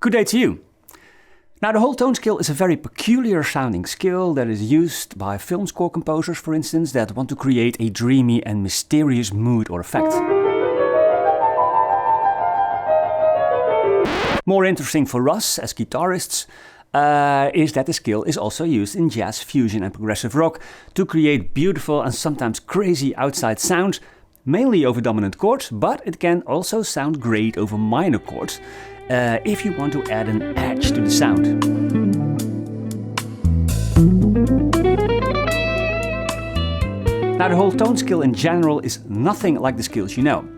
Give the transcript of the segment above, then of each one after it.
Good day to you. Now, the whole tone scale is a very peculiar sounding scale that is used by film score composers, for instance, that want to create a dreamy and mysterious mood or effect. More interesting for us as guitarists is that the scale is also used in jazz, fusion and progressive rock to create beautiful and sometimes crazy outside sounds, mainly over dominant chords, but it can also sound great over minor chords if you want to add an edge to the sound. Now, the whole tone scale in general is nothing like the scales you know.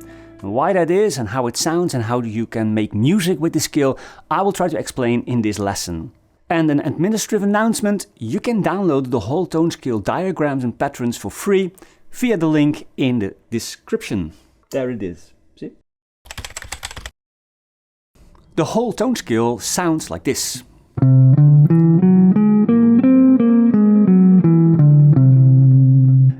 Why that is and how it sounds and how you can make music with this scale, I will try to explain in this lesson. And an administrative announcement: you can download the whole tone scale diagrams and patterns for free via the link in the description. There it is. See? The whole tone scale sounds like this.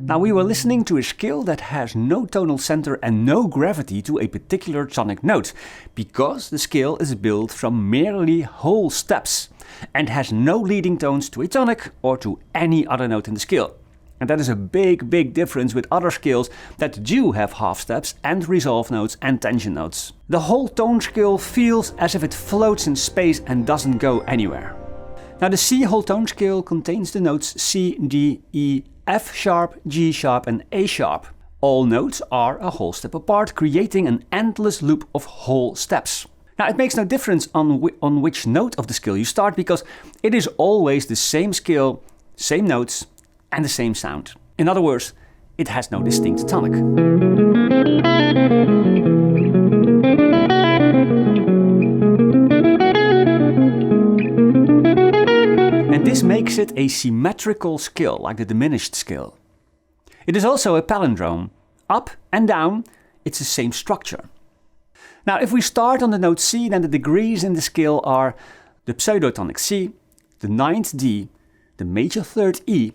Now, we were listening to a scale that has no tonal center and no gravity to a particular tonic note, because the scale is built from merely whole steps and has no leading tones to a tonic or to any other note in the scale. And that is a big difference with other scales that do have half steps and resolve notes and tension notes. The whole tone scale feels as if it floats in space and doesn't go anywhere. Now, the C whole tone scale contains the notes C, D, E, F sharp, G sharp and A sharp. All notes are a whole step apart, creating an endless loop of whole steps. Now, it makes no difference on which note of the scale you start, because it is always the same scale, same notes and the same sound. In other words, it has no distinct tonic. And this makes it a symmetrical scale, like the diminished scale. It is also a palindrome. Up and down, it's the same structure. Now, if we start on the note C, then the degrees in the scale are the pseudotonic C, the 9th D, the major 3rd E,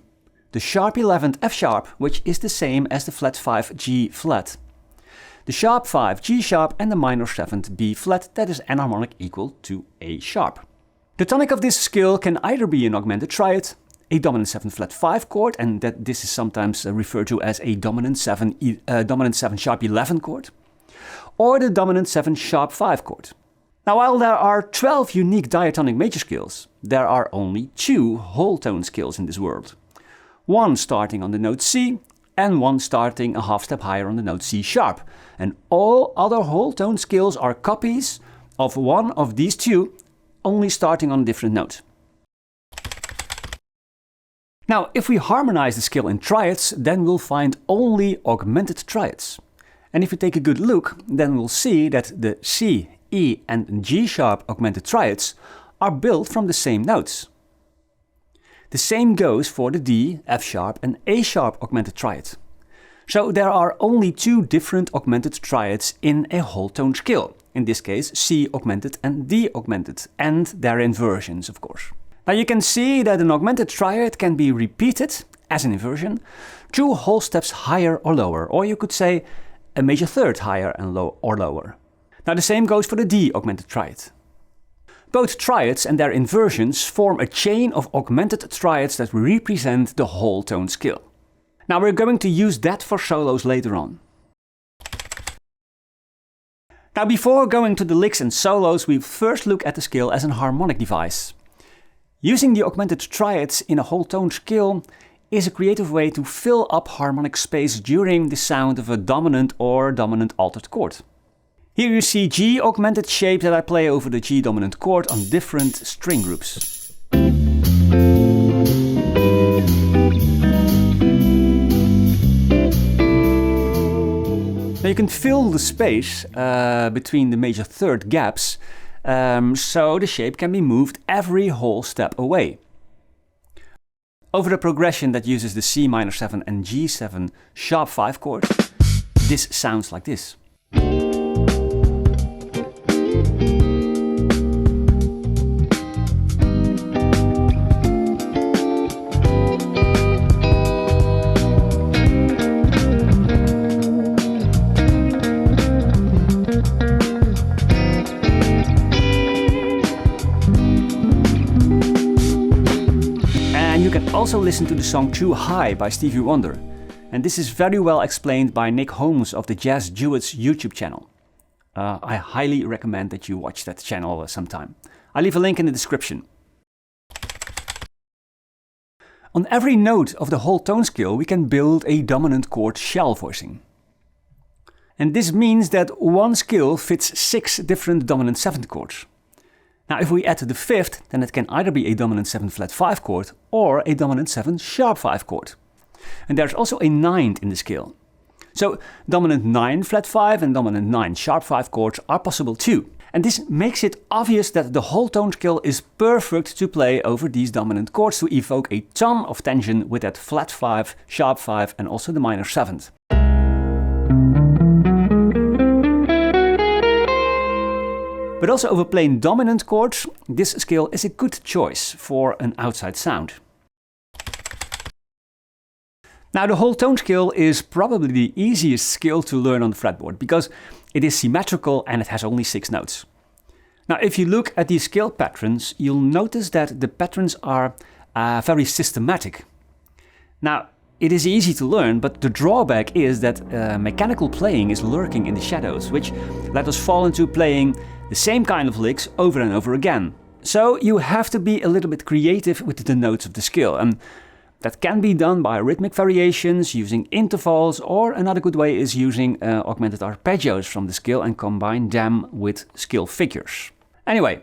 the sharp 11th F sharp, which is the same as the flat 5 G flat, the sharp 5 G sharp and the minor 7th B flat, that is enharmonic equal to A sharp. The tonic of this scale can either be an augmented triad, a dominant 7 flat 5 chord, and that this is sometimes referred to as a dominant 7 sharp 11 chord, or the dominant 7 sharp 5 chord. Now, while there are 12 unique diatonic major scales, there are only 2 whole tone scales in this world. One starting on the note C and one starting a half step higher on the note C sharp. And all other whole tone scales are copies of one of these 2, only starting on a different note. Now, if we harmonize the scale in triads, then we'll find only augmented triads. And if we take a good look, then we'll see that the C, E and G sharp augmented triads are built from the same notes. The same goes for the D, F sharp and A sharp augmented triad. So there are only 2 different augmented triads in a whole tone scale. In this case, C augmented and D augmented, and their inversions, of course. Now, you can see that an augmented triad can be repeated as an inversion 2 whole steps higher or lower, or you could say a major 3rd higher and lower. Now, the same goes for the D augmented triad. Both triads and their inversions form a chain of augmented triads that represent the whole tone scale. Now, we're going to use that for solos later on. Now, before going to the licks and solos, we first look at the scale as a harmonic device. Using the augmented triads in a whole tone scale is a creative way to fill up harmonic space during the sound of a dominant or dominant altered chord. Here you see G augmented shape that I play over the G dominant chord on different string groups. Now, you can fill the space between the major 3rd gaps, so the shape can be moved every whole step away. Over the progression that uses the C minor 7 and G7 sharp 5 chords, this sounds like this. You can also listen to the song Too High by Stevie Wonder. And this is very well explained by Nick Holmes of the Jazz Duets YouTube channel. I highly recommend that you watch that channel sometime. I'll leave a link in the description. On every note of the whole tone scale we can build a dominant chord shell voicing. And this means that one scale fits 6 different dominant 7th chords. Now if we add the 5th, then it can either be a dominant 7 flat 5 chord or a dominant 7 sharp 5 chord. And there's also a 9th in the scale. So dominant 9 flat 5 and dominant 9 sharp 5 chords are possible too. And this makes it obvious that the whole tone scale is perfect to play over these dominant chords to evoke a ton of tension with that flat 5, sharp 5 and also the minor 7th. But also over plain dominant chords, this scale is a good choice for an outside sound. Now the whole tone scale is probably the easiest scale to learn on the fretboard because it is symmetrical and it has only 6 notes. Now if you look at these scale patterns, you'll notice that the patterns are very systematic. Now it is easy to learn, but the drawback is that mechanical playing is lurking in the shadows, which let us fall into playing the same kind of licks over and over again. So you have to be a little bit creative with the notes of the scale, and that can be done by rhythmic variations, using intervals, or another good way is using augmented arpeggios from the scale and combine them with scale figures. Anyway,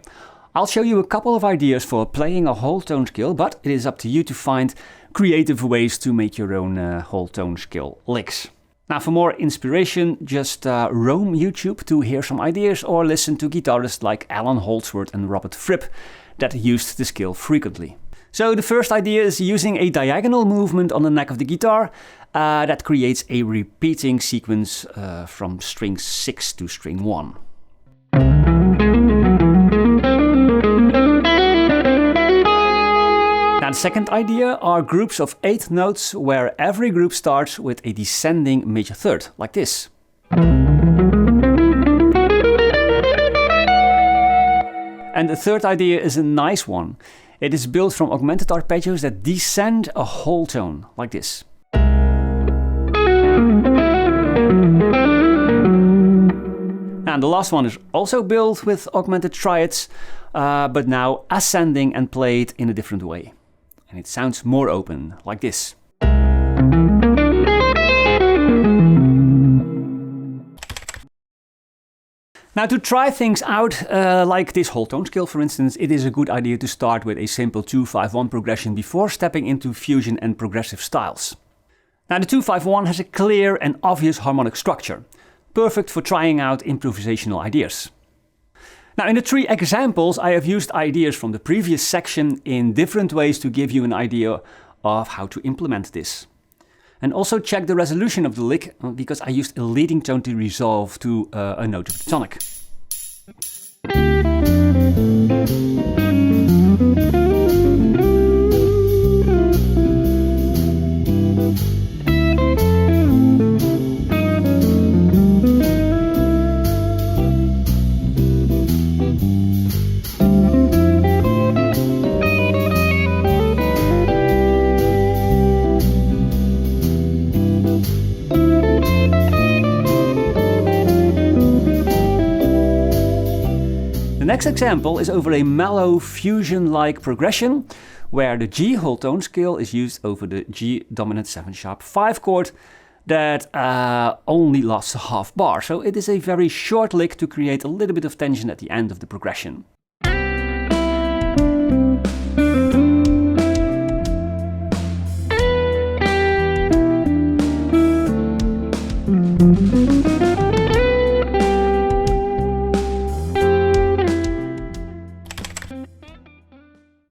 I'll show you a couple of ideas for playing a whole tone scale, but it is up to you to find creative ways to make your own whole tone scale licks. Now for more inspiration, just roam YouTube to hear some ideas or listen to guitarists like Alan Holdsworth and Robert Fripp that used the scale frequently. So the first idea is using a diagonal movement on the neck of the guitar that creates a repeating sequence from string 6 to string 1. Now the second idea are groups of 8 notes where every group starts with a descending major third, like this. And the third idea is a nice one. It is built from augmented arpeggios that descend a whole tone, like this. And the last one is also built with augmented triads, but now ascending and played in a different way. And it sounds more open, like this. Now to try things out, like this whole tone scale for instance, it is a good idea to start with a simple 2-5-1 progression before stepping into fusion and progressive styles. Now the 2-5-1 has a clear and obvious harmonic structure, perfect for trying out improvisational ideas. Now in the 3 examples I have used ideas from the previous section in different ways to give you an idea of how to implement this. And also check the resolution of the lick, because I used a leading tone to resolve to a note of the tonic. The next example is over a mellow fusion-like progression, where the G whole tone scale is used over the G dominant 7 sharp 5 chord that only lasts a half bar. So it is a very short lick to create a little bit of tension at the end of the progression.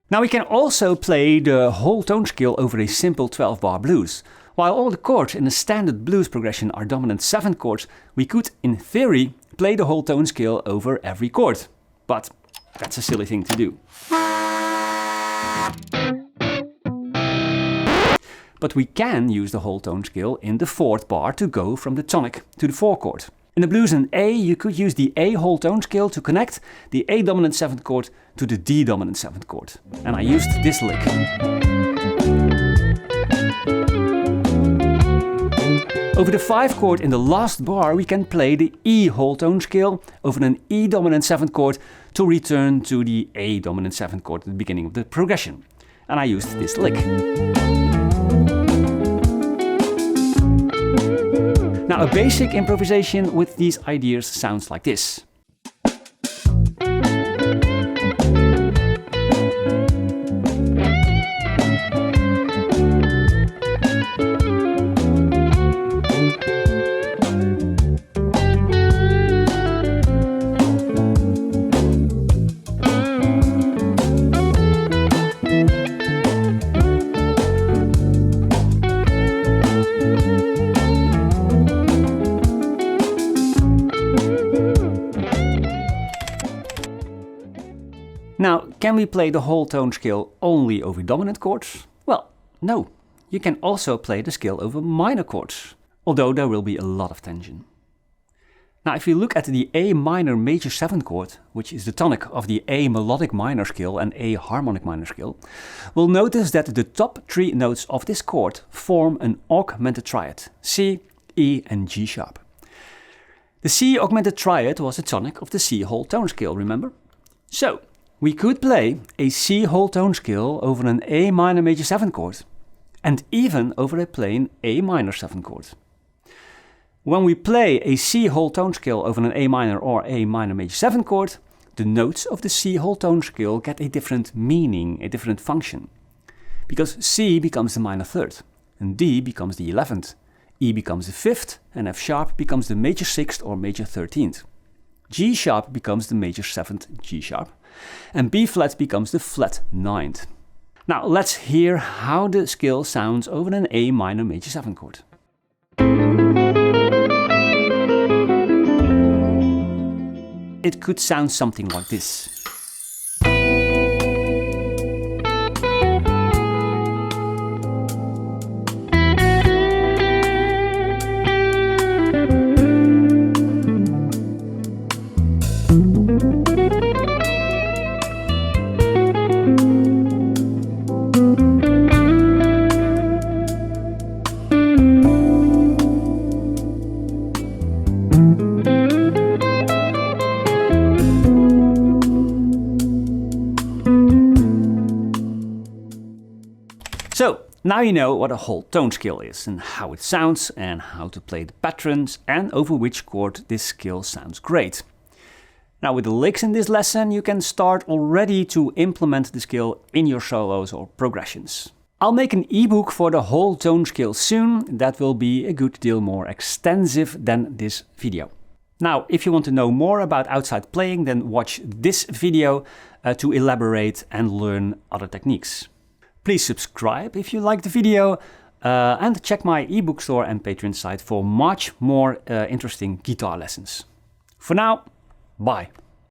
Now we can also play the whole tone scale over a simple 12-bar blues. While all the chords in the standard blues progression are dominant 7 chords, we could, in theory, play the whole tone scale over every chord. But that's a silly thing to do. But we can use the whole tone scale in the 4th bar to go from the tonic to the 4 chord. In the blues and A, you could use the A whole tone scale to connect the A dominant 7th chord to the D dominant 7th chord. And I used this lick. Over the 5 chord in the last bar we can play the E whole tone scale over an E dominant 7th chord to return to the A dominant 7th chord at the beginning of the progression. And I used this lick. Now a basic improvisation with these ideas sounds like this. Now, can we play the whole tone scale only over dominant chords? Well, no. You can also play the scale over minor chords, although there will be a lot of tension. Now, if you look at the A minor major 7th chord, which is the tonic of the A melodic minor scale and A harmonic minor scale, we'll notice that the top 3 notes of this chord form an augmented triad, C, E and G sharp. The C augmented triad was the tonic of the C whole tone scale, remember? So, we could play a C whole tone scale over an A minor major 7th chord, and even over a plain A minor 7th chord. When we play a C whole tone scale over an A minor or A minor major 7th chord, the notes of the C whole tone scale get a different meaning, a different function. Because C becomes the minor 3rd, and D becomes the 11th, E becomes the 5th, and F sharp becomes the major 6th or major 13th. G sharp becomes the major 7th G sharp, and B flat becomes the flat 9th. Now let's hear how the scale sounds over an A minor major 7th chord. It could sound something like this. So, now you know what a whole tone scale is and how it sounds and how to play the patterns and over which chord this scale sounds great. Now with the licks in this lesson you can start already to implement the scale in your solos or progressions. I'll make an ebook for the whole tone scale soon that will be a good deal more extensive than this video. Now if you want to know more about outside playing, then watch this video to elaborate and learn other techniques. Please subscribe if you liked the video and check my ebook store and Patreon site for much more interesting guitar lessons. For now, bye!